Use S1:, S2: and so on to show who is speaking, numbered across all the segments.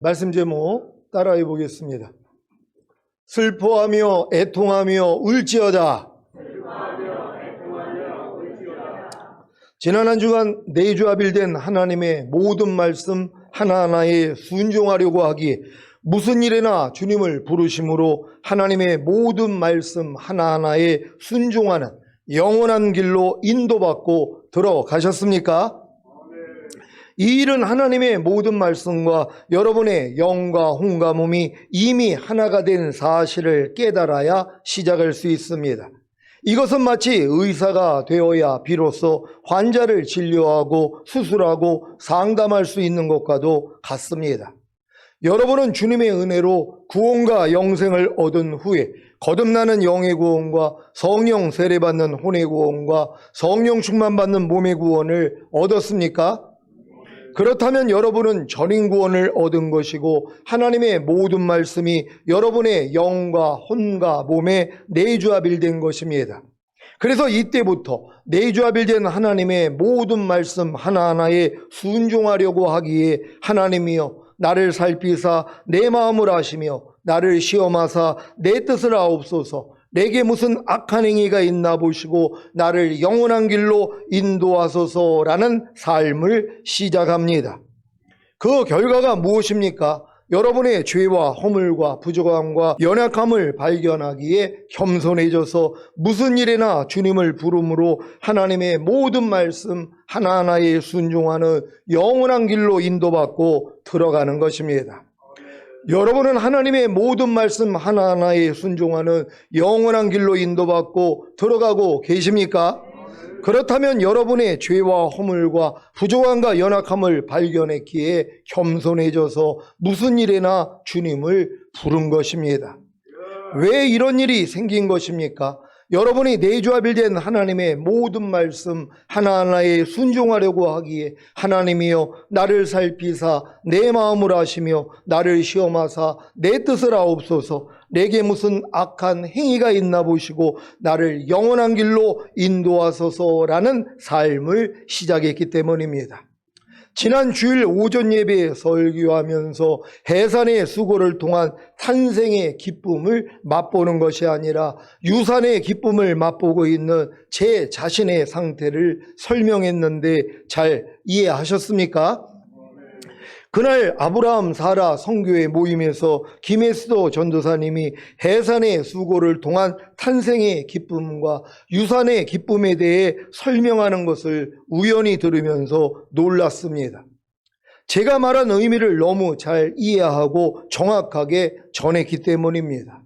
S1: 말씀 제목 따라해 보겠습니다. 슬퍼하며 애통하며 울지어다. 지난 한 주간 내주합일된 하나님의 모든 말씀 하나하나에 순종하려고 하기에 무슨 일에나 주님을 부르심으로 하나님의 모든 말씀 하나하나에 순종하는 영원한 길로 인도받고 들어가셨습니까? 이 일은 하나님의 모든 말씀과 여러분의 영과 혼과 몸이 이미 하나가 된 사실을 깨달아야 시작할 수 있습니다. 이것은 마치 의사가 되어야 비로소 환자를 진료하고 수술하고 상담할 수 있는 것과도 같습니다. 여러분은 주님의 은혜로 구원과 영생을 얻은 후에 거듭나는 영의 구원과 성령 세례받는 혼의 구원과 성령 충만받는 몸의 구원을 얻었습니까? 그렇다면 여러분은 전인 구원을 얻은 것이고 하나님의 모든 말씀이 여러분의 영과 혼과 몸에 내주합일된 것입니다. 그래서 이때부터 내주합일된 하나님의 모든 말씀 하나하나에 순종하려고 하기에 하나님이여 나를 살피사 내 마음을 아시며 나를 시험하사 내 뜻을 아옵소서. 내게 무슨 악한 행위가 있나 보시고 나를 영원한 길로 인도하소서라는 삶을 시작합니다. 그 결과가 무엇입니까? 여러분의 죄와 허물과 부족함과 연약함을 발견하기에 겸손해져서 무슨 일에나 주님을 부름으로 하나님의 모든 말씀 하나하나에 순종하는 영원한 길로 인도받고 들어가는 것입니다. 여러분은 하나님의 모든 말씀 하나하나에 순종하는 영원한 길로 인도받고 들어가고 계십니까? 그렇다면 여러분의 죄와 허물과 부족함과 연약함을 발견했기에 겸손해져서 무슨 일에나 주님을 부른 것입니다. 왜 이런 일이 생긴 것입니까? 여러분이 내주합일된 하나님의 모든 말씀 하나하나에 순종하려고 하기에 하나님이여 나를 살피사 내 마음을 아시며 나를 시험하사 내 뜻을 아옵소서. 내게 무슨 악한 행위가 있나 보시고 나를 영원한 길로 인도하소서라는 삶을 시작했기 때문입니다. 지난 주일 오전 예배에 설교하면서 해산의 수고를 통한 탄생의 기쁨을 맛보는 것이 아니라 유산의 기쁨을 맛보고 있는 제 자신의 상태를 설명했는데 잘 이해하셨습니까? 그날 아브라함 사라 선교회 모임에서 김혜수도 전도사님이 해산의 수고를 통한 탄생의 기쁨과 유산의 기쁨에 대해 설명하는 것을 우연히 들으면서 놀랐습니다. 제가 말한 의미를 너무 잘 이해하고 정확하게 전했기 때문입니다.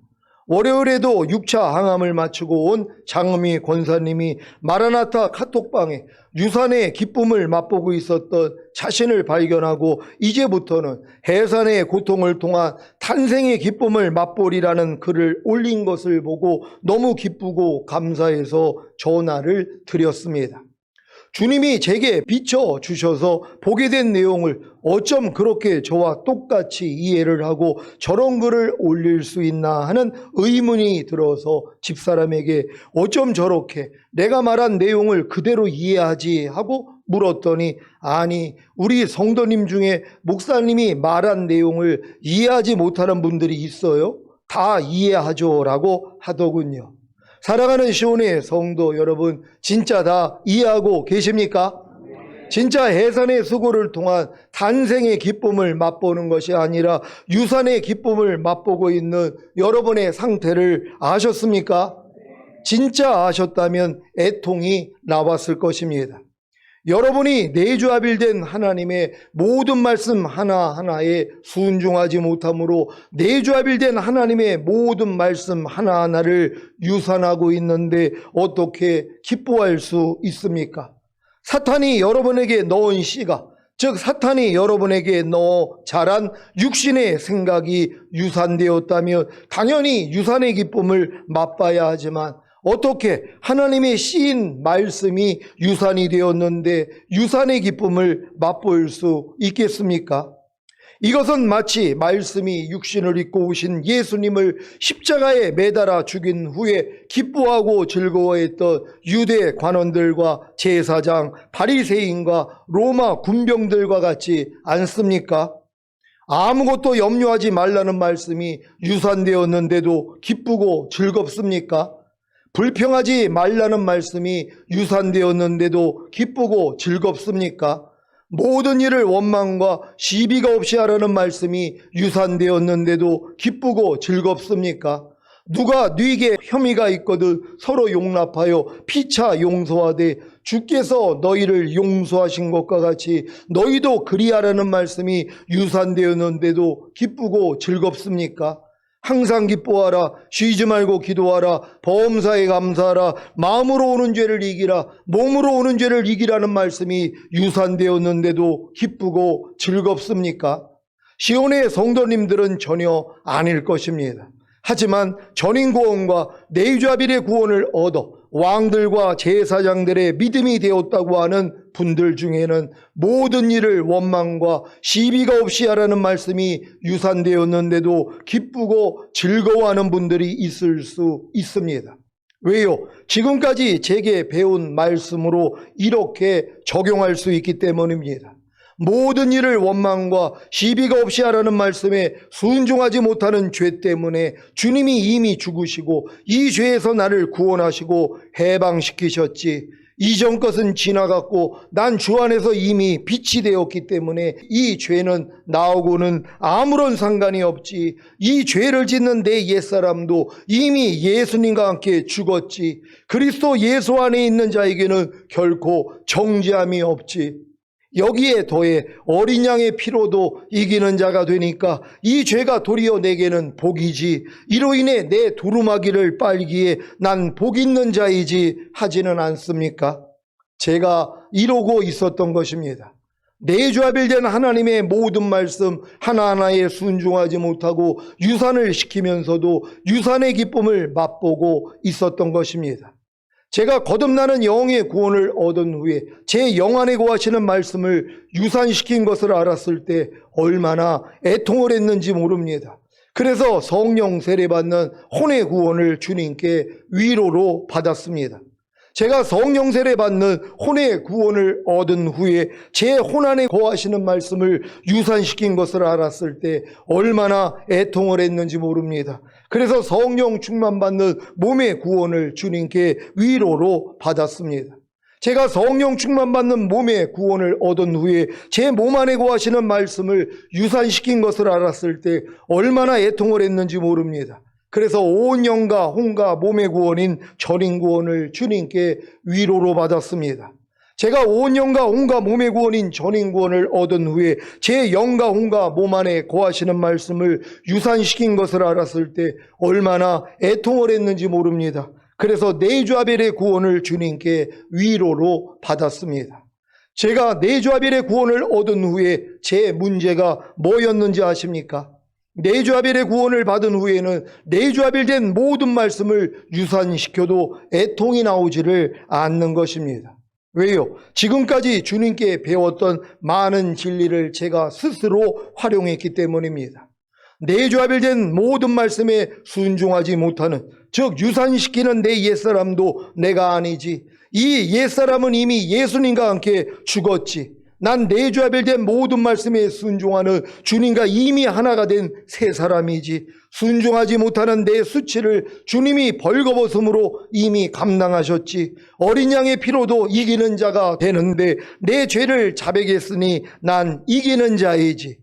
S1: 월요일에도 6차 항암을 마치고 온 장음희 권사님이 마라나타 카톡방에 유산의 기쁨을 맛보고 있었던 자신을 발견하고 이제부터는 해산의 고통을 통한 탄생의 기쁨을 맛보리라는 글을 올린 것을 보고 너무 기쁘고 감사해서 전화를 드렸습니다. 주님이 제게 비춰주셔서 보게 된 내용을 어쩜 그렇게 저와 똑같이 이해를 하고 저런 글을 올릴 수 있나 하는 의문이 들어서 집사람에게 어쩜 저렇게 내가 말한 내용을 그대로 이해하지 하고 물었더니 아니 우리 성도님 중에 목사님이 말한 내용을 이해하지 못하는 분들이 있어요? 다 이해하죠 라고 하더군요. 사랑하는 시온의 성도 여러분, 진짜 다 이해하고 계십니까? 진짜 해산의 수고를 통한 탄생의 기쁨을 맛보는 것이 아니라 유산의 기쁨을 맛보고 있는 여러분의 상태를 아셨습니까? 진짜 아셨다면 애통이 나왔을 것입니다. 여러분이 내주합일된 하나님의 모든 말씀 하나하나에 순종하지 못함으로 내주합일된 하나님의 모든 말씀 하나하나를 유산하고 있는데 어떻게 기뻐할 수 있습니까? 사탄이 여러분에게 넣은 씨가, 즉 사탄이 여러분에게 넣어 자란 육신의 생각이 유산되었다면 당연히 유산의 기쁨을 맛봐야 하지만 어떻게 하나님의 씨인 말씀이 유산이 되었는데 유산의 기쁨을 맛볼 수 있겠습니까? 이것은 마치 말씀이 육신을 입고 오신 예수님을 십자가에 매달아 죽인 후에 기뻐하고 즐거워했던 유대 관원들과 제사장, 바리새인과 로마 군병들과 같지 않습니까? 아무것도 염려하지 말라는 말씀이 유산되었는데도 기쁘고 즐겁습니까? 불평하지 말라는 말씀이 유산되었는데도 기쁘고 즐겁습니까? 모든 일을 원망과 시비가 없이 하라는 말씀이 유산되었는데도 기쁘고 즐겁습니까? 누가 네게 혐의가 있거든 서로 용납하여 피차 용서하되 주께서 너희를 용서하신 것과 같이 너희도 그리하라는 말씀이 유산되었는데도 기쁘고 즐겁습니까? 항상 기뻐하라, 쉬지 말고 기도하라, 범사에 감사하라, 마음으로 오는 죄를 이기라, 몸으로 오는 죄를 이기라는 말씀이 유산되었는데도 기쁘고 즐겁습니까? 시온의 성도님들은 전혀 아닐 것입니다. 하지만 전인구원과 내유자빌의 구원을 얻어 왕들과 제사장들의 믿음이 되었다고 하는 분들 중에는 모든 일을 원망과 시비가 없이 하라는 말씀이 유산되었는데도 기쁘고 즐거워하는 분들이 있을 수 있습니다. 왜요? 지금까지 제게 배운 말씀으로 이렇게 적용할 수 있기 때문입니다. 모든 일을 원망과 시비가 없이 하라는 말씀에 순종하지 못하는 죄 때문에 주님이 이미 죽으시고 이 죄에서 나를 구원하시고 해방시키셨지. 이전 것은 지나갔고 난 주 안에서 이미 빛이 되었기 때문에 이 죄는 나하고는 아무런 상관이 없지. 이 죄를 짓는 내 옛사람도 이미 예수님과 함께 죽었지. 그리스도 예수 안에 있는 자에게는 결코 정죄함이 없지. 여기에 더해 어린 양의 피로도 이기는 자가 되니까 이 죄가 도리어 내게는 복이지. 이로 인해 내 두루마기를 빨기에 난 복 있는 자이지 하지는 않습니까? 제가 이러고 있었던 것입니다. 내주하빌된 하나님의 모든 말씀 하나하나에 순종하지 못하고 유산을 시키면서도 유산의 기쁨을 맛보고 있었던 것입니다. 제가 거듭나는 영의 구원을 얻은 후에 제 영 안에 거하시는 말씀을 유산시킨 것을 알았을 때 얼마나 애통을 했는지 모릅니다. 그래서 성령 세례받는 혼의 구원을 주님께 위로로 받았습니다. 제가 성령 세례받는 혼의 구원을 얻은 후에 제 혼 안에 거하시는 말씀을 유산시킨 것을 알았을 때 얼마나 애통을 했는지 모릅니다. 그래서 성령 충만받는 몸의 구원을 주님께 위로로 받았습니다. 제가 성령 충만받는 몸의 구원을 얻은 후에 제 몸 안에 거하시는 말씀을 유산시킨 것을 알았을 때 얼마나 애통을 했는지 모릅니다. 그래서 온 영과 혼과 몸의 구원인 전인 구원을 주님께 위로로 받았습니다. 제가 온 영과 혼과 몸의 구원인 전인 구원을 얻은 후에 제 영과 혼과 몸 안에 거하시는 말씀을 유산시킨 것을 알았을 때 얼마나 애통을 했는지 모릅니다. 그래서 내주아벨의 구원을 주님께 위로로 받았습니다. 제가 내주아벨의 구원을 얻은 후에 제 문제가 뭐였는지 아십니까? 내주아벨의 구원을 받은 후에는 내주아벨된 모든 말씀을 유산시켜도 애통이 나오지를 않는 것입니다. 왜요? 지금까지 주님께 배웠던 많은 진리를 제가 스스로 활용했기 때문입니다. 내주아벨된 모든 말씀에 순종하지 못하는, 즉 유산시키는 내 옛사람도 내가 아니지. 이 옛사람은 이미 예수님과 함께 죽었지. 난 내주아벨된 모든 말씀에 순종하는 주님과 이미 하나가 된 새 사람이지. 순종하지 못하는 내 수치를 주님이 벌거벗음으로 이미 감당하셨지. 어린 양의 피로도 이기는 자가 되는데 내 죄를 자백했으니 난 이기는 자이지.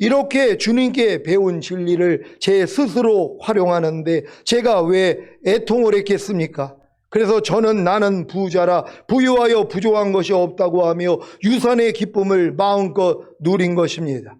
S1: 이렇게 주님께 배운 진리를 제 스스로 활용하는데 제가 왜 애통을 했겠습니까? 그래서 저는 나는 부자라 부유하여 부족한 것이 없다고 하며 유산의 기쁨을 마음껏 누린 것입니다.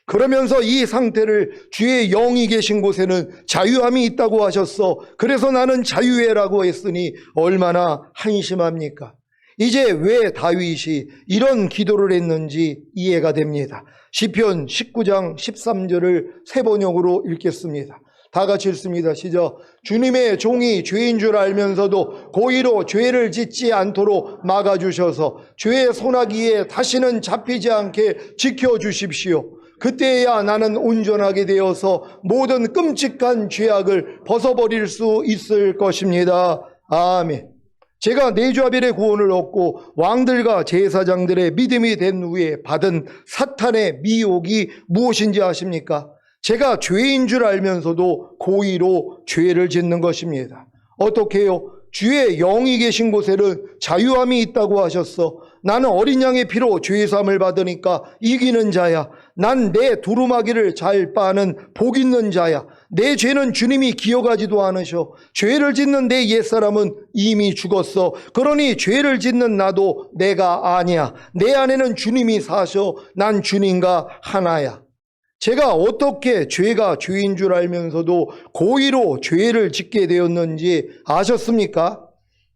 S1: 그러면서 이 상태를 주의 영이 계신 곳에는 자유함이 있다고 하셨어. 그래서 나는 자유해라고 했으니 얼마나 한심합니까? 이제 왜 다윗이 이런 기도를 했는지 이해가 됩니다. 시편 19장 13절을 세 번역으로 읽겠습니다. 다 같이 읽습니다. 시작. 주님의 종이 죄인 줄 알면서도 고의로 죄를 짓지 않도록 막아주셔서 죄의 소나기에 다시는 잡히지 않게 지켜주십시오. 그때야 나는 온전하게 되어서 모든 끔찍한 죄악을 벗어버릴 수 있을 것입니다. 아멘. 제가 내주아벨의 구원을 얻고 왕들과 제사장들의 믿음이 된 후에 받은 사탄의 미혹이 무엇인지 아십니까? 제가 죄인 줄 알면서도 고의로 죄를 짓는 것입니다. 어떻게 해요? 주의 영이 계신 곳에는 자유함이 있다고 하셨어. 나는 어린 양의 피로 죄사함을 받으니까 이기는 자야. 난 내 두루마기를 잘 빠는 복 있는 자야. 내 죄는 주님이 기억하지도 않으셔. 죄를 짓는 내 옛사람은 이미 죽었어. 그러니 죄를 짓는 나도 내가 아니야. 내 안에는 주님이 사셔. 난 주님과 하나야. 제가 어떻게 죄가 죄인 줄 알면서도 고의로 죄를 짓게 되었는지 아셨습니까?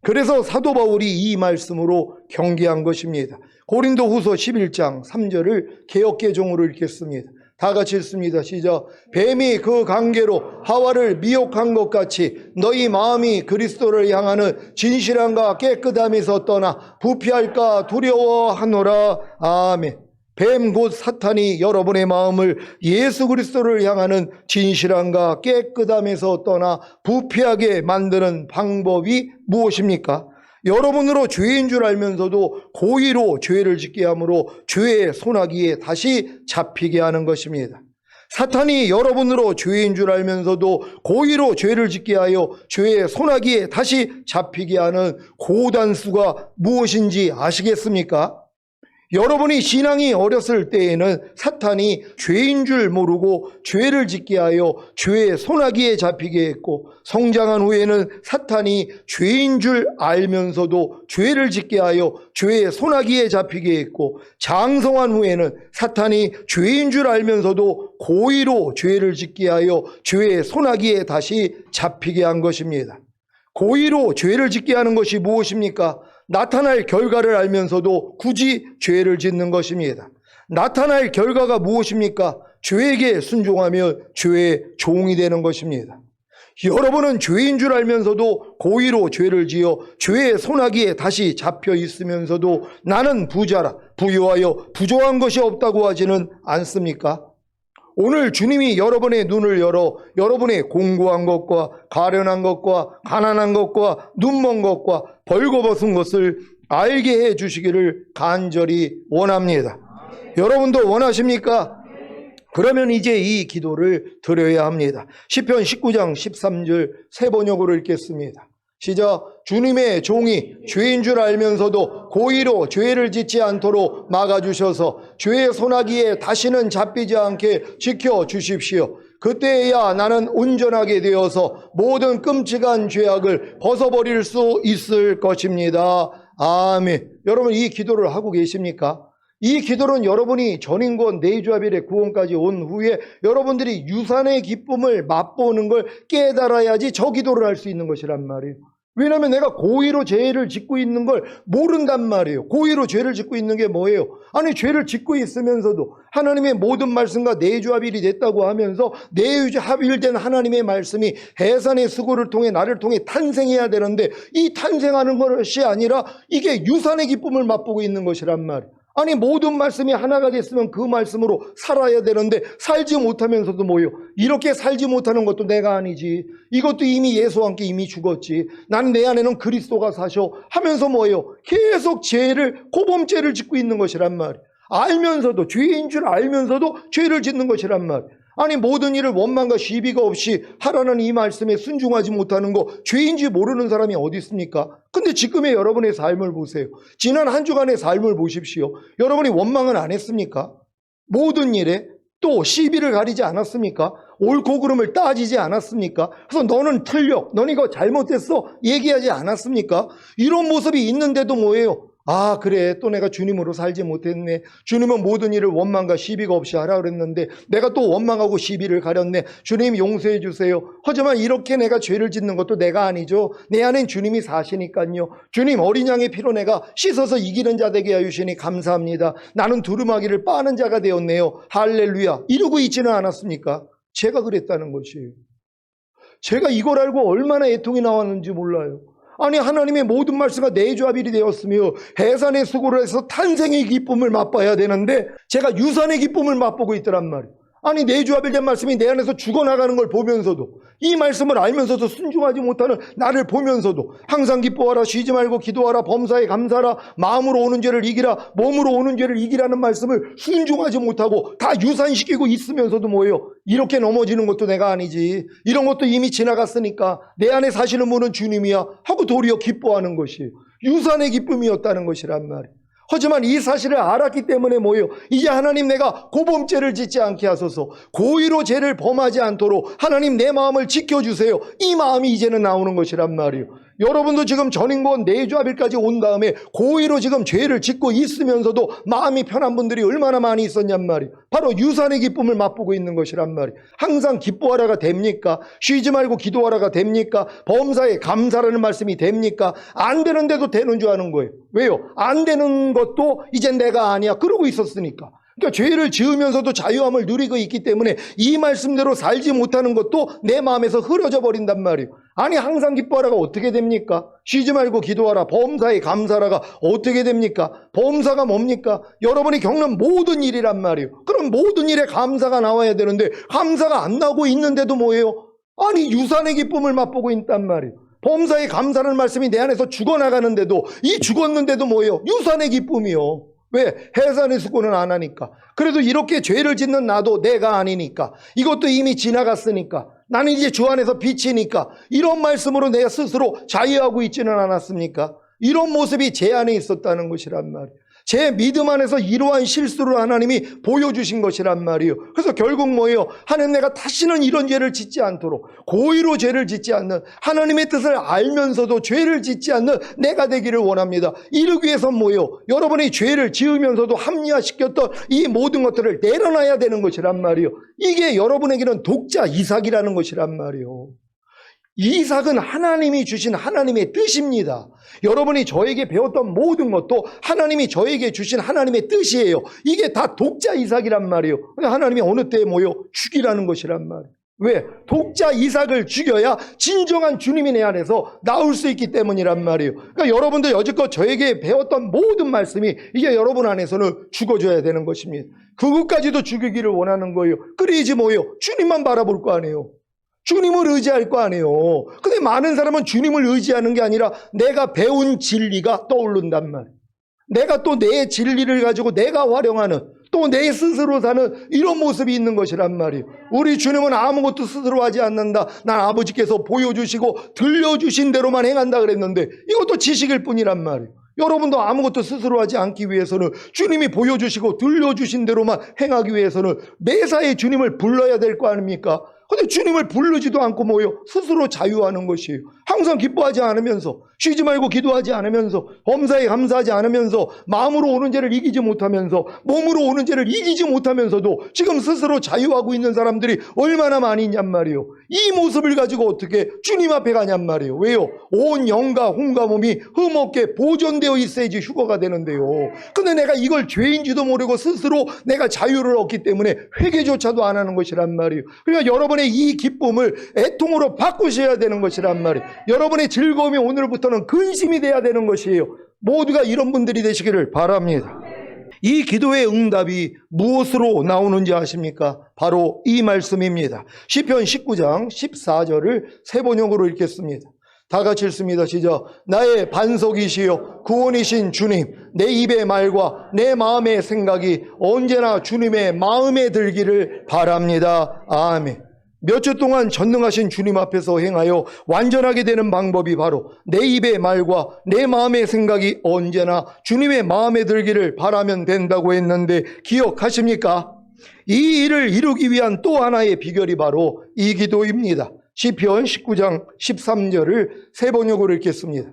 S1: 그래서 사도 바울이 이 말씀으로 경계한 것입니다. 고린도후서 11장 3절을 개역개정으로 읽겠습니다. 다 같이 읽습니다. 시작. 뱀이 그 관계로 하와를 미혹한 것 같이 너희 마음이 그리스도를 향하는 진실함과 깨끗함에서 떠나 부패할까 두려워하노라. 아멘. 뱀 곧 사탄이 여러분의 마음을 예수 그리스도를 향하는 진실함과 깨끗함에서 떠나 부패하게 만드는 방법이 무엇입니까? 여러분으로 죄인 줄 알면서도 고의로 죄를 짓게 함으로 죄의 소나기에 다시 잡히게 하는 것입니다. 사탄이 여러분으로 죄인 줄 알면서도 고의로 죄를 짓게 하여 죄의 소나기에 다시 잡히게 하는 고단수가 무엇인지 아시겠습니까? 여러분이 신앙이 어렸을 때에는 사탄이 죄인 줄 모르고 죄를 짓게 하여 죄의 소나기에 잡히게 했고, 성장한 후에는 사탄이 죄인 줄 알면서도 죄를 짓게 하여 죄의 소나기에 잡히게 했고, 장성한 후에는 사탄이 죄인 줄 알면서도 고의로 죄를 짓게 하여 죄의 소나기에 다시 잡히게 한 것입니다. 고의로 죄를 짓게 하는 것이 무엇입니까? 나타날 결과를 알면서도 굳이 죄를 짓는 것입니다. 나타날 결과가 무엇입니까? 죄에게 순종하며 죄의 종이 되는 것입니다. 여러분은 죄인 줄 알면서도 고의로 죄를 지어 죄의 소나기에 다시 잡혀 있으면서도 나는 부자라 부유하여 부족한 것이 없다고 하지는 않습니까? 오늘 주님이 여러분의 눈을 열어 여러분의 공고한 것과 가련한 것과 가난한 것과 눈먼 것과 벌거벗은 것을 알게 해 주시기를 간절히 원합니다. 여러분도 원하십니까? 그러면 이제 이 기도를 드려야 합니다. 시편 19장 13절 세 번역으로 읽겠습니다. 시작. 주님의 종이 죄인 줄 알면서도 고의로 죄를 짓지 않도록 막아주셔서 죄의 소나기에 다시는 잡히지 않게 지켜주십시오. 그때야 나는 온전하게 되어서 모든 끔찍한 죄악을 벗어버릴 수 있을 것입니다. 아멘. 여러분 이 기도를 하고 계십니까? 이 기도는 여러분이 전인권 내주아벨의 구원까지 온 후에 여러분들이 유산의 기쁨을 맛보는 걸 깨달아야지 저 기도를 할 수 있는 것이란 말이에요. 왜냐하면 내가 고의로 죄를 짓고 있는 걸 모른단 말이에요. 고의로 죄를 짓고 있는 게 뭐예요? 아니 죄를 짓고 있으면서도 하나님의 모든 말씀과 내주합일이 됐다고 하면서 내주합일된 하나님의 말씀이 해산의 수고를 통해 나를 통해 탄생해야 되는데 이 탄생하는 것이 아니라 이게 유산의 기쁨을 맛보고 있는 것이란 말이에요. 아니 모든 말씀이 하나가 됐으면 그 말씀으로 살아야 되는데 살지 못하면서도 뭐예요? 이렇게 살지 못하는 것도 내가 아니지. 이것도 이미 예수와 함께 이미 죽었지. 나는 내 안에는 그리스도가 사셔 하면서 뭐예요? 계속 죄를 고범죄를 짓고 있는 것이란 말이에요. 알면서도 죄인 줄 알면서도 죄를 짓는 것이란 말이에요. 아니 모든 일을 원망과 시비가 없이 하라는 이 말씀에 순종하지 못하는 거 죄인지 모르는 사람이 어디 있습니까? 근데 지금의 여러분의 삶을 보세요. 지난 한 주간의 삶을 보십시오. 여러분이 원망은 안 했습니까? 모든 일에 또 시비를 가리지 않았습니까? 옳고 그름을 따지지 않았습니까? 그래서 너는 틀려, 넌 이거 잘못했어 얘기하지 않았습니까? 이런 모습이 있는데도 뭐예요? 아 그래 또 내가 주님으로 살지 못했네. 주님은 모든 일을 원망과 시비가 없이 하라 그랬는데 내가 또 원망하고 시비를 가렸네. 주님 용서해 주세요. 하지만 이렇게 내가 죄를 짓는 것도 내가 아니죠. 내 안엔 주님이 사시니까요. 주님 어린 양의 피로 내가 씻어서 이기는 자 되게 하시니 감사합니다. 나는 두루마기를 빠는 자가 되었네요. 할렐루야 이러고 있지는 않았습니까? 제가 그랬다는 것이에요. 제가 이걸 알고 얼마나 애통이 나왔는지 몰라요. 아니 하나님의 모든 말씀과 내주합일이 되었으며 해산의 수고를 해서 탄생의 기쁨을 맛봐야 되는데 제가 유산의 기쁨을 맛보고 있더란 말이에요. 아니 내주합일된 말씀이 내 안에서 죽어나가는 걸 보면서도, 이 말씀을 알면서도 순종하지 못하는 나를 보면서도 항상 기뻐하라, 쉬지 말고 기도하라, 범사에 감사하라, 마음으로 오는 죄를 이기라, 몸으로 오는 죄를 이기라는 말씀을 순종하지 못하고 다 유산시키고 있으면서도 뭐예요? 이렇게 넘어지는 것도 내가 아니지, 이런 것도 이미 지나갔으니까 내 안에 사시는 분은 주님이야 하고 도리어 기뻐하는 것이에요. 유산의 기쁨이었다는 것이란 말이에요. 하지만 이 사실을 알았기 때문에 뭐예요? 이제 하나님, 내가 고범죄를 짓지 않게 하소서, 고의로 죄를 범하지 않도록 하나님 내 마음을 지켜주세요, 이 마음이 이제는 나오는 것이란 말이에요. 여러분도 지금 전인권 내주합일까지 온 다음에 고의로 지금 죄를 짓고 있으면서도 마음이 편한 분들이 얼마나 많이 있었냔 말이에요. 바로 유산의 기쁨을 맛보고 있는 것이란 말이에요. 항상 기뻐하라가 됩니까? 쉬지 말고 기도하라가 됩니까? 범사에 감사라는 말씀이 됩니까? 안 되는데도 되는 줄 아는 거예요. 왜요? 안 되는 것도 이젠 내가 아니야 그러고 있었으니까. 그러니까 죄를 지으면서도 자유함을 누리고 있기 때문에 이 말씀대로 살지 못하는 것도 내 마음에서 흐려져 버린단 말이에요. 아니 항상 기뻐하라가 어떻게 됩니까? 쉬지 말고 기도하라, 범사에 감사하라가 어떻게 됩니까? 범사가 뭡니까? 여러분이 겪는 모든 일이란 말이에요. 그럼 모든 일에 감사가 나와야 되는데 감사가 안 나오고 있는데도 뭐예요? 아니 유산의 기쁨을 맛보고 있단 말이에요. 범사에 감사라는 말씀이 내 안에서 죽어나가는데도, 이 죽었는데도 뭐예요? 유산의 기쁨이요. 왜? 해산의 수고는 안 하니까. 그래도 이렇게 죄를 짓는 나도 내가 아니니까, 이것도 이미 지나갔으니까, 나는 이제 주 안에서 빛이니까, 이런 말씀으로 내가 스스로 자유하고 있지는 않았습니까? 이런 모습이 제 안에 있었다는 것이란 말이에요. 제 믿음 안에서 이러한 실수를 하나님이 보여주신 것이란 말이에요. 그래서 결국 뭐예요? 하나님, 내가 다시는 이런 죄를 짓지 않도록, 고의로 죄를 짓지 않는, 하나님의 뜻을 알면서도 죄를 짓지 않는 내가 되기를 원합니다. 이러기 위해서 뭐예요? 여러분이 죄를 지으면서도 합리화시켰던 이 모든 것들을 내려놔야 되는 것이란 말이에요. 이게 여러분에게는 독자 이삭이라는 것이란 말이에요. 이삭은 하나님이 주신 하나님의 뜻입니다. 여러분이 저에게 배웠던 모든 것도 하나님이 저에게 주신 하나님의 뜻이에요. 이게 다 독자 이삭이란 말이에요. 하나님이 어느 때에 모여 죽이라는 것이란 말이에요. 왜? 독자 이삭을 죽여야 진정한 주님이 내 안에서 나올 수 있기 때문이란 말이에요. 그러니까 여러분도 여지껏 저에게 배웠던 모든 말씀이 이제 여러분 안에서는 죽어줘야 되는 것입니다. 그것까지도 죽이기를 원하는 거예요. 그래야지 뭐예요? 주님만 바라볼 거 아니에요. 주님을 의지할 거 아니에요. 근데 많은 사람은 주님을 의지하는 게 아니라 내가 배운 진리가 떠오른단 말이에요. 내가 또 내 진리를 가지고 내가 활용하는, 또 내 스스로 사는 이런 모습이 있는 것이란 말이에요. 우리 주님은 아무것도 스스로 하지 않는다. 난 아버지께서 보여주시고 들려주신 대로만 행한다 그랬는데 이것도 지식일 뿐이란 말이에요. 여러분도 아무것도 스스로 하지 않기 위해서는, 주님이 보여주시고 들려주신 대로만 행하기 위해서는 매사에 주님을 불러야 될 거 아닙니까? 근데 주님을 부르지도 않고 뭐예요? 스스로 자유하는 것이에요. 항상 기뻐하지 않으면서, 쉬지 말고 기도하지 않으면서, 범사에 감사하지 않으면서, 마음으로 오는 죄를 이기지 못하면서, 몸으로 오는 죄를 이기지 못하면서도 지금 스스로 자유하고 있는 사람들이 얼마나 많이 있냔 말이에요. 이 모습을 가지고 어떻게 주님 앞에 가냔 말이에요. 왜요? 온 영과 혼과 몸이 흠없게 보존되어 있어야지 휴거가 되는데요. 근데 내가 이걸 죄인지도 모르고 스스로 내가 자유를 얻기 때문에 회개조차도 안 하는 것이란 말이에요. 그러니까 여러분의 이 기쁨을 애통으로 바꾸셔야 되는 것이란 말이에요. 여러분의 즐거움이 오늘부터는 근심이 돼야 되는 것이에요. 모두가 이런 분들이 되시기를 바랍니다. 이 기도의 응답이 무엇으로 나오는지 아십니까? 바로 이 말씀입니다. 시편 19장 14절을 세 번역으로 읽겠습니다. 다 같이 읽습니다. 시작. 나의 반석이시여 구원이신 주님, 내 입의 말과 내 마음의 생각이 언제나 주님의 마음에 들기를 바랍니다. 아멘. 몇 주 동안 전능하신 주님 앞에서 행하여 완전하게 되는 방법이 바로 내 입의 말과 내 마음의 생각이 언제나 주님의 마음에 들기를 바라면 된다고 했는데 기억하십니까? 이 일을 이루기 위한 또 하나의 비결이 바로 이 기도입니다. 시편 19장 13절을 세 번역으로 읽겠습니다.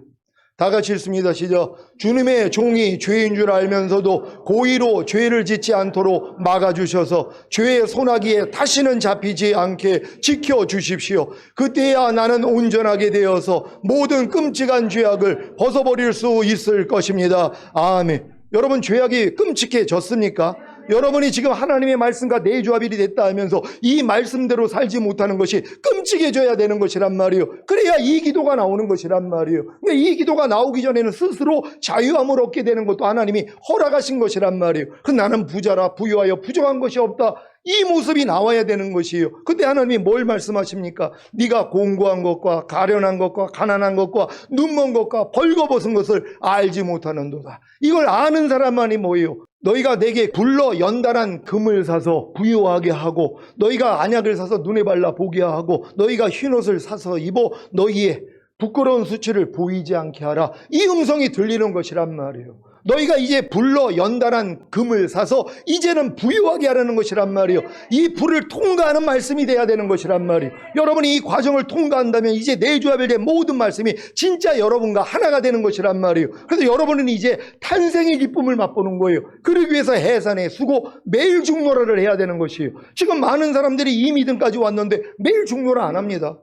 S1: 다 같이 읽습니다. 시작. 주님의 종이 죄인 줄 알면서도 고의로 죄를 짓지 않도록 막아주셔서 죄의 소나기에 다시는 잡히지 않게 지켜주십시오. 그때야 나는 온전하게 되어서 모든 끔찍한 죄악을 벗어버릴 수 있을 것입니다. 아멘. 여러분, 죄악이 끔찍해졌습니까? 여러분이 지금 하나님의 말씀과 내주합일이 됐다 하면서 이 말씀대로 살지 못하는 것이 끔찍해져야 되는 것이란 말이에요. 그래야 이 기도가 나오는 것이란 말이에요. 근데 이 기도가 나오기 전에는 스스로 자유함을 얻게 되는 것도 하나님이 허락하신 것이란 말이에요. 나는 부자라 부유하여 부족한 것이 없다. 이 모습이 나와야 되는 것이에요. 근데 하나님이 뭘 말씀하십니까? 네가 공고한 것과 가련한 것과 가난한 것과 눈먼 것과 벌거벗은 것을 알지 못하는도다. 이걸 아는 사람만이 뭐예요? 너희가 내게 불러 연단한 금을 사서 부유하게 하고, 너희가 안약을 사서 눈에 발라 보게 하고, 너희가 흰옷을 사서 입어 너희의 부끄러운 수치를 보이지 않게 하라. 이 음성이 들리는 것이란 말이에요. 너희가 이제 불러 연단한 금을 사서 이제는 부유하게 하라는 것이란 말이에요. 이 불을 통과하는 말씀이 돼야 되는 것이란 말이에요. 여러분이 이 과정을 통과한다면 이제 내주합일의 모든 말씀이 진짜 여러분과 하나가 되는 것이란 말이에요. 그래서 여러분은 이제 탄생의 기쁨을 맛보는 거예요. 그러기 위해서 해산의 수고, 매일 중노라를 해야 되는 것이에요. 지금 많은 사람들이 이 믿음까지 왔는데 매일 중노라 안 합니다.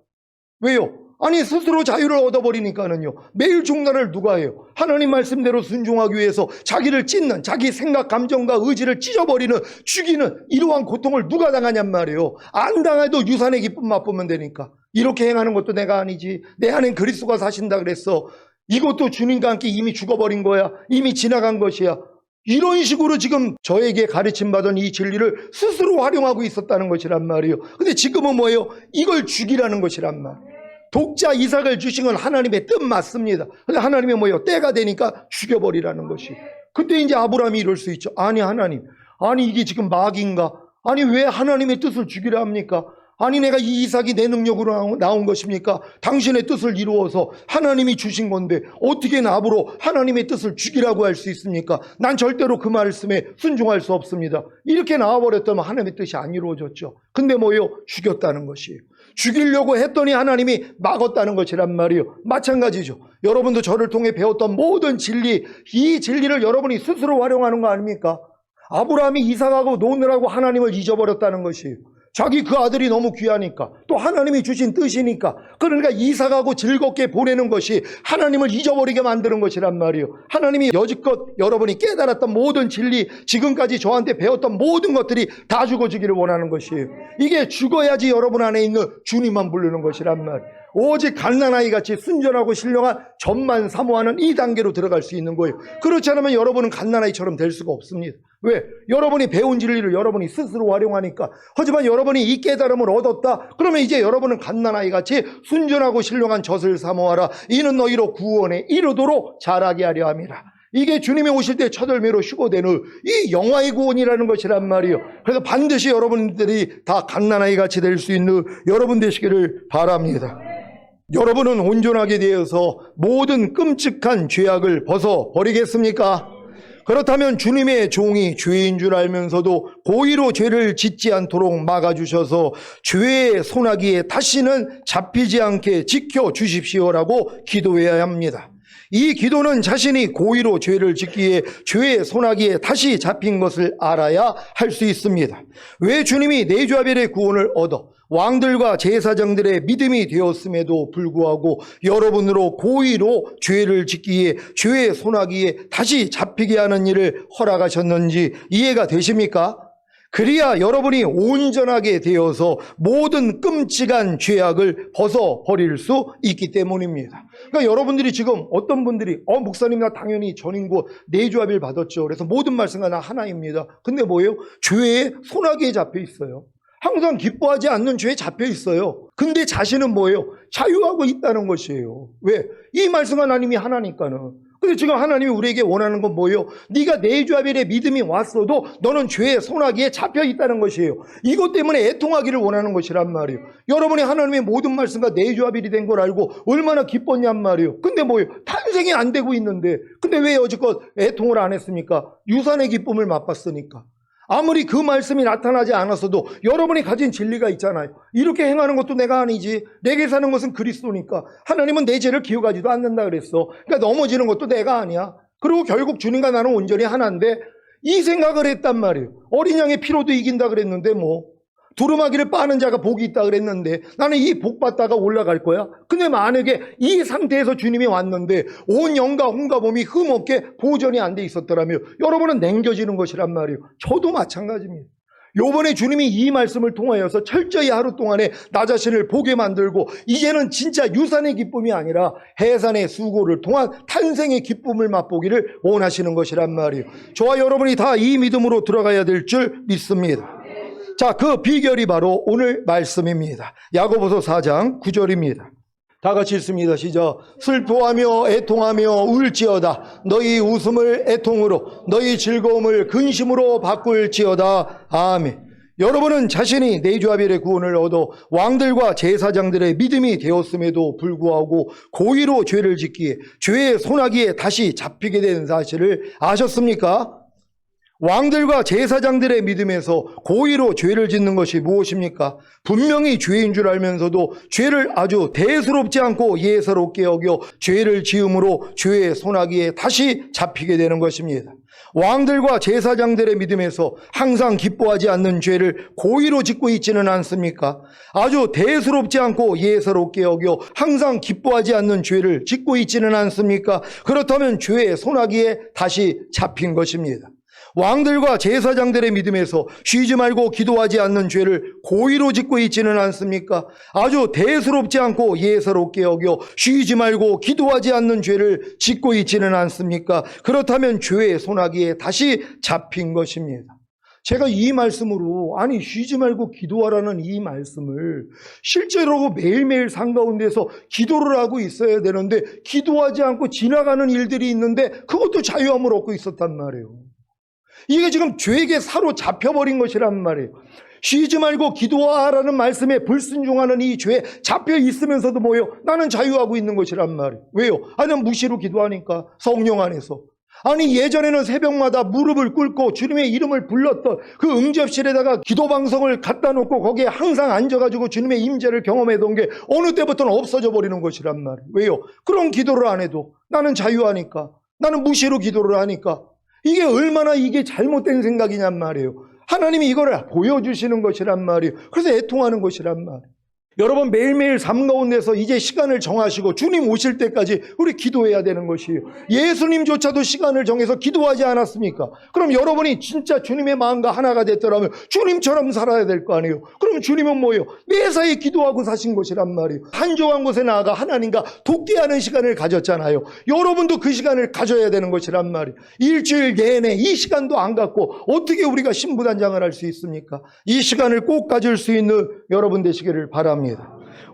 S1: 왜요? 아니 스스로 자유를 얻어버리니까는요. 매일 중노를 누가 해요? 하나님 말씀대로 순종하기 위해서 자기를 찢는, 자기 생각 감정과 의지를 찢어버리는, 죽이는 이러한 고통을 누가 당하냔 말이에요. 안 당해도 유산의 기쁨 맛보면 되니까. 이렇게 행하는 것도 내가 아니지, 내 안엔 그리스도가 사신다 그랬어, 이것도 주님과 함께 이미 죽어버린 거야, 이미 지나간 것이야, 이런 식으로 지금 저에게 가르침받은 이 진리를 스스로 활용하고 있었다는 것이란 말이에요. 근데 지금은 뭐예요? 이걸 죽이라는 것이란 말이에요. 독자 이삭을 주신 건 하나님의 뜻 맞습니다. 근데 하나님이 뭐예요? 때가 되니까 죽여버리라는 것이. 그때 이제 아브라함이 이럴 수 있죠. 아니 하나님, 아니 이게 지금 막인가? 아니 왜 하나님의 뜻을 죽이려 합니까? 아니 내가 이 이삭이 내 능력으로 나온 것입니까? 당신의 뜻을 이루어서 하나님이 주신 건데 어떻게 나보러 하나님의 뜻을 죽이라고 할 수 있습니까? 난 절대로 그 말씀에 순종할 수 없습니다. 이렇게 나와버렸다면 하나님의 뜻이 안 이루어졌죠. 근데 뭐예요? 죽였다는 것이에요. 죽이려고 했더니 하나님이 막았다는 것이란 말이에요. 마찬가지죠. 여러분도 저를 통해 배웠던 모든 진리, 이 진리를 여러분이 스스로 활용하는 거 아닙니까? 아브라함이 이삭하고 노느라고 하나님을 잊어버렸다는 것이에요. 자기 그 아들이 너무 귀하니까, 또 하나님이 주신 뜻이니까, 그러니까 이삭하고 즐겁게 보내는 것이 하나님을 잊어버리게 만드는 것이란 말이에요. 하나님이 여지껏 여러분이 깨달았던 모든 진리, 지금까지 저한테 배웠던 모든 것들이 다 죽어지기를 원하는 것이에요. 이게 죽어야지 여러분 안에 있는 주님만 부르는 것이란 말이에요. 오직 갓난아이 같이 순전하고 신령한 젖만 사모하는 이 단계로 들어갈 수 있는 거예요. 그렇지 않으면 여러분은 갓난아이처럼 될 수가 없습니다. 왜? 여러분이 배운 진리를 여러분이 스스로 활용하니까. 하지만 여러분이 이 깨달음을 얻었다, 그러면 이제 여러분은 갓난아이 같이 순전하고 신령한 젖을 사모하라. 이는 너희로 구원에 이르도록 자라게 하려 함이라. 이게 주님이 오실 때 첫 열매로 휴거되는 이 영화의 구원이라는 것이란 말이에요. 그래서 반드시 여러분들이 다 갓난아이 같이 될 수 있는 여러분 되시기를 바랍니다. 여러분은 온전하게 되어서 모든 끔찍한 죄악을 벗어버리겠습니까? 그렇다면 주님의 종이 죄인 줄 알면서도 고의로 죄를 짓지 않도록 막아주셔서 죄의 소나기에 다시는 잡히지 않게 지켜주십시오라고 기도해야 합니다. 이 기도는 자신이 고의로 죄를 짓기에 죄의 소나기에 다시 잡힌 것을 알아야 할 수 있습니다. 왜 주님이 내주아벨의 구원을 얻어 왕들과 제사장들의 믿음이 되었음에도 불구하고 여러분으로 고의로 죄를 짓기에 죄의 소나기에 다시 잡히게 하는 일을 허락하셨는지 이해가 되십니까? 그래야 여러분이 온전하게 되어서 모든 끔찍한 죄악을 벗어버릴 수 있기 때문입니다. 그러니까 여러분들이 지금 어떤 분들이 목사님 나 당연히 전인고 내주합일 받았죠. 그래서 모든 말씀과 나 하나입니다. 근데 뭐예요? 죄의 소나기에 잡혀 있어요. 항상 기뻐하지 않는 죄에 잡혀 있어요. 근데 자신은 뭐예요? 자유하고 있다는 것이에요. 왜? 이 말씀 하나님이 하나니까는. 근데 지금 하나님이 우리에게 원하는 건 뭐예요? 네가 내주아벨의 믿음이 왔어도 너는 죄의 소나기에 잡혀 있다는 것이에요. 이것 때문에 애통하기를 원하는 것이란 말이에요. 여러분이 하나님의 모든 말씀과 내주아벨이 된 걸 알고 얼마나 기뻤냔 말이에요. 근데 뭐예요? 탄생이 안 되고 있는데, 근데 왜 여지껏 애통을 안 했습니까? 유산의 기쁨을 맛봤으니까. 아무리 그 말씀이 나타나지 않았어도 여러분이 가진 진리가 있잖아요. 이렇게 행하는 것도 내가 아니지, 내게 사는 것은 그리스도니까. 하나님은 내 죄를 기억하지도 않는다 그랬어. 그러니까 넘어지는 것도 내가 아니야. 그리고 결국 주님과 나는 온전히 하나인데, 이 생각을 했단 말이에요. 어린 양의 피로도 이긴다 그랬는데 뭐 두루마기를 빠는 자가 복이 있다 그랬는데 나는 이 복 받다가 올라갈 거야? 근데 만약에 이 상태에서 주님이 왔는데 온 영과 혼과 몸이 흠없게 보존이 안 돼 있었더라면 여러분은 남겨지는 것이란 말이에요. 저도 마찬가지입니다. 요번에 주님이 이 말씀을 통하여서 철저히 하루 동안에 나 자신을 보게 만들고 이제는 진짜 유산의 기쁨이 아니라 해산의 수고를 통한 탄생의 기쁨을 맛보기를 원하시는 것이란 말이에요. 저와 여러분이 다 이 믿음으로 들어가야 될 줄 믿습니다. 자, 그 비결이 바로 오늘 말씀입니다. 야고보서 4장 9절입니다. 다 같이 읽습니다. 시작. 슬퍼하며 애통하며 울지어다. 너희 웃음을 애통으로, 너희 즐거움을 근심으로 바꿀지어다. 아멘. 여러분은 자신이 내주아벨의 구원을 얻어 왕들과 제사장들의 믿음이 되었음에도 불구하고 고의로 죄를 짓기에, 죄의 손아귀에 다시 잡히게 된 사실을 아셨습니까? 왕들과 제사장들의 믿음에서 고의로 죄를 짓는 것이 무엇입니까? 분명히 죄인 줄 알면서도 죄를 아주 대수롭지 않고 예사롭게 여겨 죄를 지음으로 죄의 손아귀에 다시 잡히게 되는 것입니다. 왕들과 제사장들의 믿음에서 항상 기뻐하지 않는 죄를 고의로 짓고 있지는 않습니까? 아주 대수롭지 않고 예사롭게 여겨 항상 기뻐하지 않는 죄를 짓고 있지는 않습니까? 그렇다면 죄의 손아귀에 다시 잡힌 것입니다. 왕들과 제사장들의 믿음에서 쉬지 말고 기도하지 않는 죄를 고의로 짓고 있지는 않습니까? 아주 대수롭지 않고 예사롭게 여겨 쉬지 말고 기도하지 않는 죄를 짓고 있지는 않습니까? 그렇다면 죄의 손아귀에 다시 잡힌 것입니다. 제가 이 말씀으로, 아니 쉬지 말고 기도하라는 이 말씀을 실제로 매일매일 산 가운데서 기도를 하고 있어야 되는데 기도하지 않고 지나가는 일들이 있는데 그것도 자유함을 얻고 있었단 말이에요. 이게 지금 죄에게 사로잡혀버린 것이란 말이에요. 쉬지 말고 기도하라는 말씀에 불순종하는 이 죄에 잡혀 있으면서도 뭐예요? 나는 자유하고 있는 것이란 말이에요. 왜요? 아니 무시로 기도하니까, 성령 안에서. 아니 예전에는 새벽마다 무릎을 꿇고 주님의 이름을 불렀던 그 응접실에다가 기도방송을 갖다 놓고 거기에 항상 앉아가지고 주님의 임재를 경험해던 게 어느 때부터는 없어져 버리는 것이란 말이에요. 왜요? 그런 기도를 안 해도 나는 자유하니까, 나는 무시로 기도를 하니까. 이게 얼마나 이게 잘못된 생각이냔 말이에요. 하나님이 이거를 보여주시는 것이란 말이에요. 그래서 애통하는 것이란 말이에요. 여러분 매일매일 삶 가운데서 이제 시간을 정하시고 주님 오실 때까지 우리 기도해야 되는 것이에요. 예수님조차도 시간을 정해서 기도하지 않았습니까? 그럼 여러분이 진짜 주님의 마음과 하나가 됐더라면 주님처럼 살아야 될 거 아니에요. 그럼 주님은 뭐예요? 매사에 기도하고 사신 것이란 말이에요. 한적한 곳에 나아가 하나님과 독대하는 시간을 가졌잖아요. 여러분도 그 시간을 가져야 되는 것이란 말이에요. 일주일 내내 이 시간도 안 갖고 어떻게 우리가 신부단장을 할 수 있습니까? 이 시간을 꼭 가질 수 있는 여러분 되시기를 바랍니다.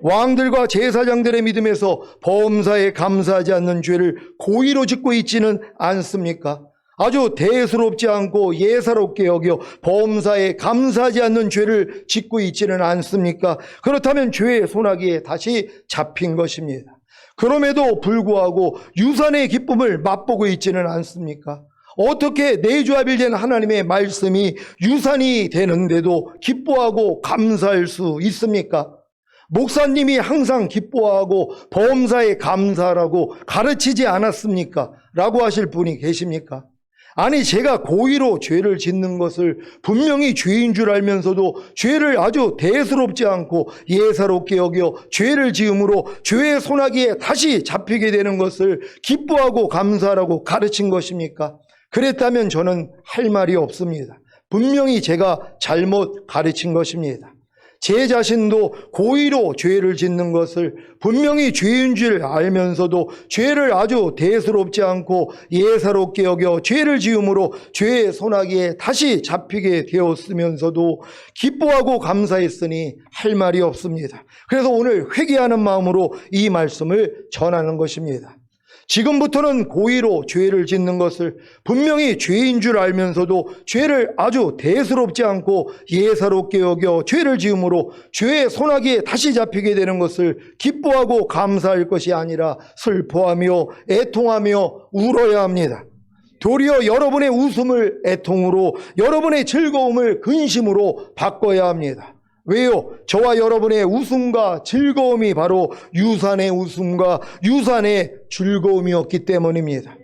S1: 왕들과 제사장들의 믿음에서 범사에 감사하지 않는 죄를 고의로 짓고 있지는 않습니까? 아주 대수롭지 않고 예사롭게 여겨 범사에 감사하지 않는 죄를 짓고 있지는 않습니까? 그렇다면 죄의 손아귀에 다시 잡힌 것입니다. 그럼에도 불구하고 유산의 기쁨을 맛보고 있지는 않습니까? 어떻게 내주아빌된 하나님의 말씀이 유산이 되는데도 기뻐하고 감사할 수 있습니까? 목사님이 항상 기뻐하고 범사에 감사하라고 가르치지 않았습니까? 라고 하실 분이 계십니까? 아니 제가 고의로 죄를 짓는 것을 분명히 죄인 줄 알면서도 죄를 아주 대수롭지 않고 예사롭게 여겨 죄를 지음으로 죄의 손아귀에 다시 잡히게 되는 것을 기뻐하고 감사하라고 가르친 것입니까? 그랬다면 저는 할 말이 없습니다. 분명히 제가 잘못 가르친 것입니다. 제 자신도 고의로 죄를 짓는 것을 분명히 죄인 줄 알면서도 죄를 아주 대수롭지 않고 예사롭게 여겨 죄를 지음으로 죄의 손아귀에 다시 잡히게 되었으면서도 기뻐하고 감사했으니 할 말이 없습니다. 그래서 오늘 회개하는 마음으로 이 말씀을 전하는 것입니다. 지금부터는 고의로 죄를 짓는 것을 분명히 죄인 줄 알면서도 죄를 아주 대수롭지 않고 예사롭게 여겨 죄를 지음으로 죄의 손아귀에 다시 잡히게 되는 것을 기뻐하고 감사할 것이 아니라 슬퍼하며 애통하며 울어야 합니다. 도리어 여러분의 웃음을 애통으로, 여러분의 즐거움을 근심으로 바꿔야 합니다. 왜요? 저와 여러분의 웃음과 즐거움이 바로 유산의 웃음과 유산의 즐거움이었기 때문입니다.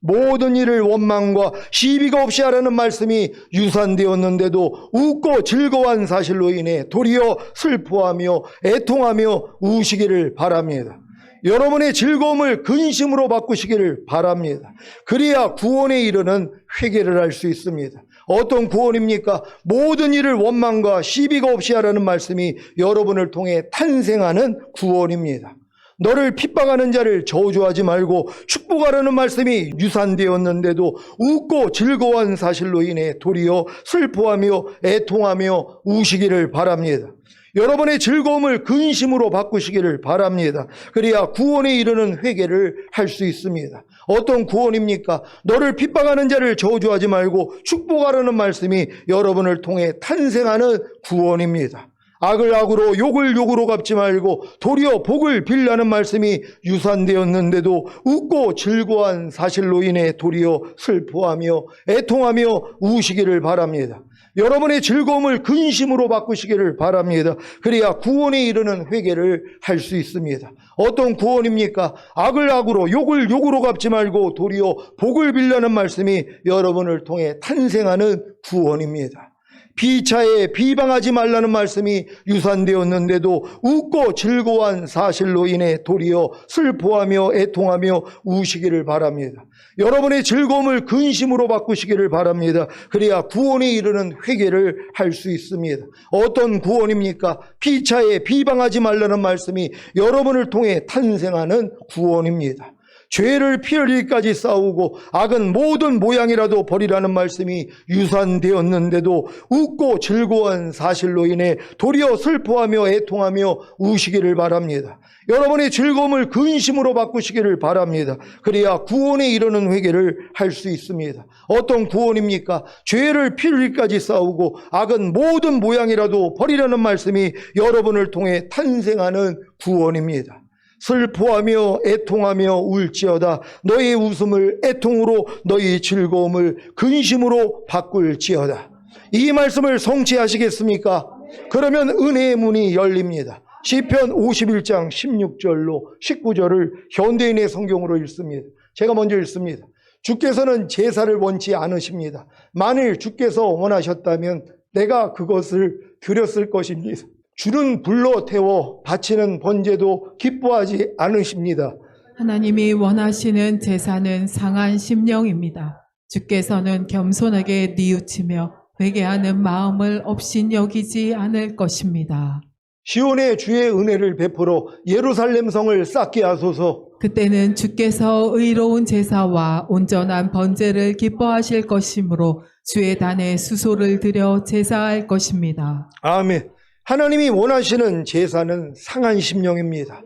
S1: 모든 일을 원망과 시비가 없이 하라는 말씀이 유산되었는데도 웃고 즐거워한 사실로 인해 도리어 슬퍼하며 애통하며 우시기를 바랍니다. 여러분의 즐거움을 근심으로 바꾸시기를 바랍니다. 그래야 구원에 이르는 회개를 할 수 있습니다. 어떤 구원입니까? 모든 일을 원망과 시비가 없이 하라는 말씀이 여러분을 통해 탄생하는 구원입니다. 너를 핍박하는 자를 저주하지 말고 축복하라는 말씀이 유산되었는데도 웃고 즐거워한 사실로 인해 도리어 슬퍼하며 애통하며 우시기를 바랍니다. 여러분의 즐거움을 근심으로 바꾸시기를 바랍니다. 그래야 구원에 이르는 회개를 할 수 있습니다. 어떤 구원입니까? 너를 핍박하는 자를 저주하지 말고 축복하라는 말씀이 여러분을 통해 탄생하는 구원입니다. 악을 악으로 욕을 욕으로 갚지 말고 도리어 복을 빌라는 말씀이 유산되었는데도 웃고 즐거워한 사실로 인해 도리어 슬퍼하며 애통하며 우시기를 바랍니다. 여러분의 즐거움을 근심으로 바꾸시기를 바랍니다. 그래야 구원에 이르는 회개를 할 수 있습니다. 어떤 구원입니까? 악을 악으로 욕을 욕으로 갚지 말고 도리어 복을 빌라는 말씀이 여러분을 통해 탄생하는 구원입니다. 피차에 비방하지 말라는 말씀이 유산되었는데도 웃고 즐거워한 사실로 인해 도리어 슬퍼하며 애통하며 우시기를 바랍니다. 여러분의 즐거움을 근심으로 바꾸시기를 바랍니다. 그래야 구원에 이르는 회개를 할 수 있습니다. 어떤 구원입니까? 피차에 비방하지 말라는 말씀이 여러분을 통해 탄생하는 구원입니다. 죄를 피 흘리기까지 싸우고 악은 모든 모양이라도 버리라는 말씀이 유산되었는데도 웃고 즐거워한 사실로 인해 도리어 슬퍼하며 애통하며 우시기를 바랍니다. 여러분의 즐거움을 근심으로 바꾸시기를 바랍니다. 그래야 구원에 이르는 회개를 할 수 있습니다. 어떤 구원입니까? 죄를 피 흘리기까지 싸우고 악은 모든 모양이라도 버리라는 말씀이 여러분을 통해 탄생하는 구원입니다. 슬퍼하며 애통하며 울지어다. 너희 웃음을 애통으로 너희 즐거움을 근심으로 바꿀지어다. 이 말씀을 성취하시겠습니까? 그러면 은혜의 문이 열립니다. 시편 51장 16절로 19절을 현대인의 성경으로 읽습니다. 제가 먼저 읽습니다. 주께서는 제사를 원치 않으십니다. 만일 주께서 원하셨다면 내가 그것을 드렸을 것입니다. 주는 불로 태워 바치는 번제도 기뻐하지 않으십니다.
S2: 하나님이 원하시는 제사는 상한 심령입니다. 주께서는 겸손하게 뉘우치며 회개하는 마음을 업신여기지 않을 것입니다.
S1: 시온에 주의 은혜를 베풀어 예루살렘 성을 쌓게 하소서.
S2: 그때는 주께서 의로운 제사와 온전한 번제를 기뻐하실 것이므로 주의 단에 수소를 드려 제사할 것입니다.
S1: 아멘. 하나님이 원하시는 제사는 상한 심령입니다.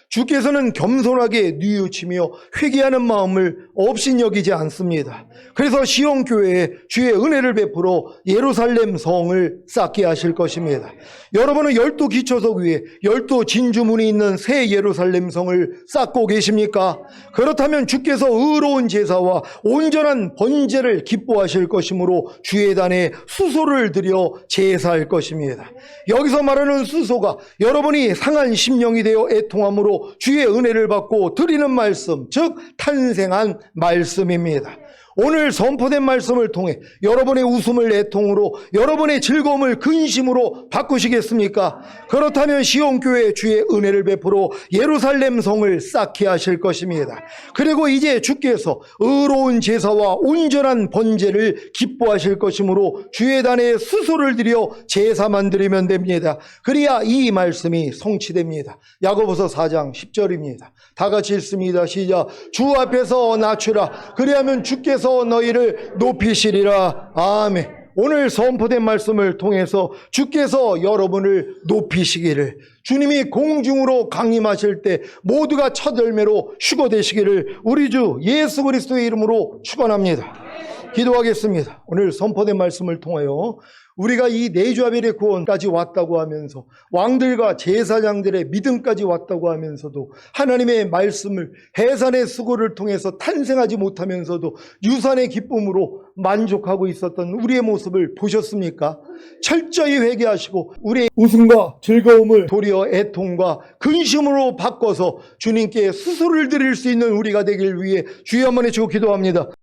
S1: 주께서는 겸손하게 뉘우치며 회개하는 마음을 업신여기지 않습니다. 그래서 시온교회에 주의 은혜를 베풀어 예루살렘 성을 쌓게 하실 것입니다. 여러분은 12기초석 위에 12진주문이 있는 새 예루살렘 성을 쌓고 계십니까? 그렇다면 주께서 의로운 제사와 온전한 번제를 기뻐하실 것이므로 주의 단에 수소를 드려 제사할 것입니다. 여기서 말하는 수소가 여러분이 상한 심령이 되어 애통함으로 주의 은혜를 받고 드리는 말씀, 즉 탄생한 말씀입니다. 오늘 선포된 말씀을 통해 여러분의 웃음을 애통으로, 여러분의 즐거움을 근심으로 바꾸시겠습니까? 그렇다면 시온교회 주의 은혜를 베풀어 예루살렘 성을 쌓게 하실 것입니다. 그리고 이제 주께서 의로운 제사와 온전한 번제를 기뻐하실 것이므로 주의 단에 수소를 드려 제사만 드리면 됩니다. 그래야 이 말씀이 성취됩니다. 야고보서 4장 10절입니다. 다 같이 읽습니다. 시작. 주 앞에서 낮추라. 그리하면 주께서 너희를 높이시리라. 아멘. 오늘 선포된 말씀을 통해서 주께서 여러분을 높이시기를, 주님이 공중으로 강림하실 때 모두가 첫 열매로 휴거되시기를 우리 주 예수 그리스도의 이름으로 축원합니다. 기도하겠습니다. 오늘 선포된 말씀을 통하여 우리가 이 내주아벨의 구원까지 왔다고 하면서 왕들과 제사장들의 믿음까지 왔다고 하면서도 하나님의 말씀을 해산의 수고를 통해서 탄생하지 못하면서도 유산의 기쁨으로 만족하고 있었던 우리의 모습을 보셨습니까? 철저히 회개하시고 우리의 웃음과 즐거움을 도리어 애통과 근심으로 바꿔서 주님께 수소를 드릴 수 있는 우리가 되길 위해 주여 한번 해주고 기도합니다.